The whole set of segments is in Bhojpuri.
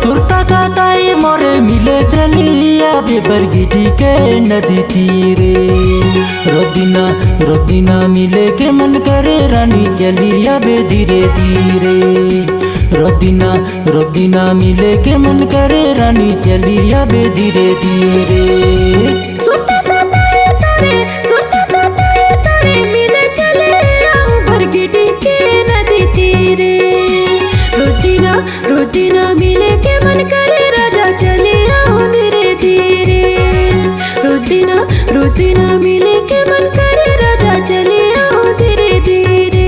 तुरता जाताई मोरे मिले चलिया बेबरगिटी के नदी तीरे। रोदिना मिले के मन करे रानी चलिया बे धीरे धीरे। रोदिना मिले के मन करे रानी चलिया बे धीरे धीरे। सुनता सताए तारे मिले चले आऊं बरगिटी के नदी तीरे। रोज दिना मिले के मन करे राजा चले आऊं धीरे धीरे। रोज दिना मिले के मन करे राजा चले आऊं धीरे धीरे।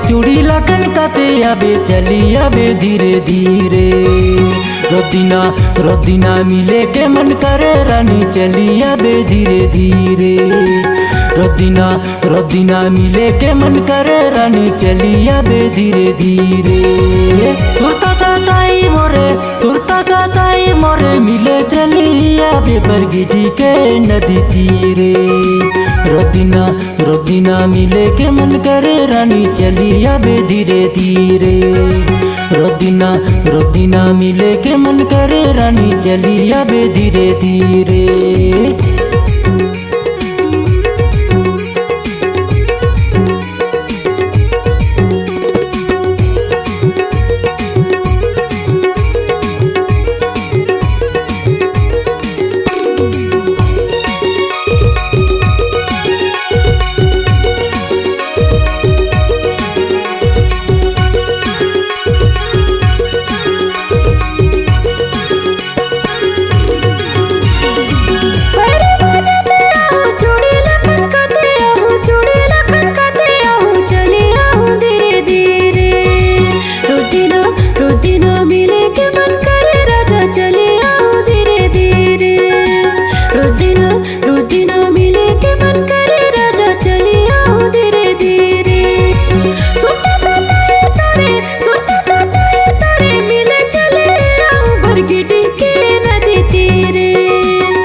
चूड़ी लखन काते आबे चली आबे धीरे धीरे। रोदिना मिले के मन करे रानी चली आबे धीरे धीरे। रोदिना मिले के मन करे रानी चली आबे धीरे धीरे। सुरता जाताई मोरे मिले चली आबे बरगिटी के नदी तीरे। रोदिना मिले के मन करे रानी चली आबे धीरे धीरे। रोदिना मिले के मन करे रानी चली आबे धीरे धीरे।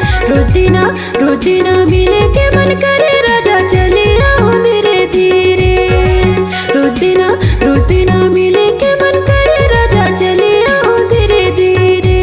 रोज दिना मिले के मन करे राजा चले आऊं धीरे धीरे। रोज दिना मिले के मन करे राजा चले आऊं धीरे धीरे।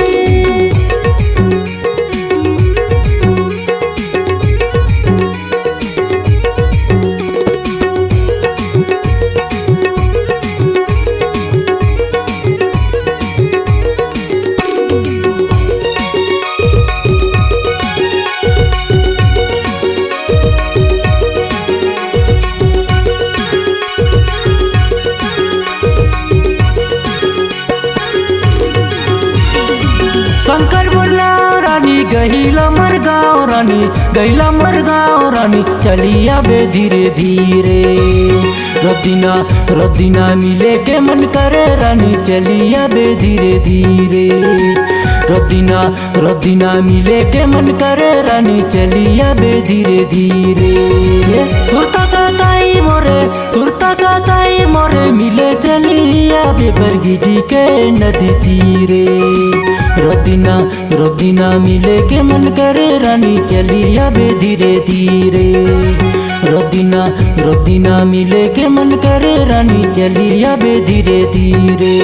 शंकर बोला रानी गहिला मरगाँव रानी चली आबे धीरे धीरे। रोदिना मिले के मन करे रानी चली आबे धीरे धीरे। रोदिना मिले के मन करे रानी चली आबे धीरे धीरे। सुरता जाताई मोरे मिले चली आबे बरगिटी के नदी तीरे। रोदिना मिले के मन करे रानी चली आबे धीरे धीरे। रोदिना मिले के मन करे रानी चली आबे धीरे धीरे।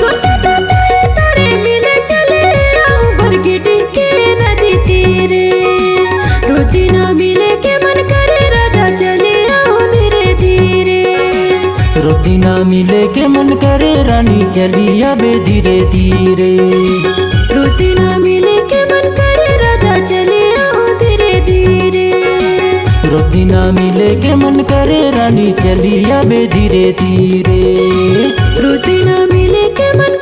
सुनता सताए तारे मिले चले आऊं बरगिटी के नदी तीरे। रोज दिना मिले के मन करे राजा चले आऊं धीरे धीरे। रोदिना मिले के मन करे रानी चली आबे धीरे धीरे। रोज दिना मिले के मन करे राजा रोजीना मिले के मन करे रानी चली आवे धीरे धीरे। रोजीना मिले के मन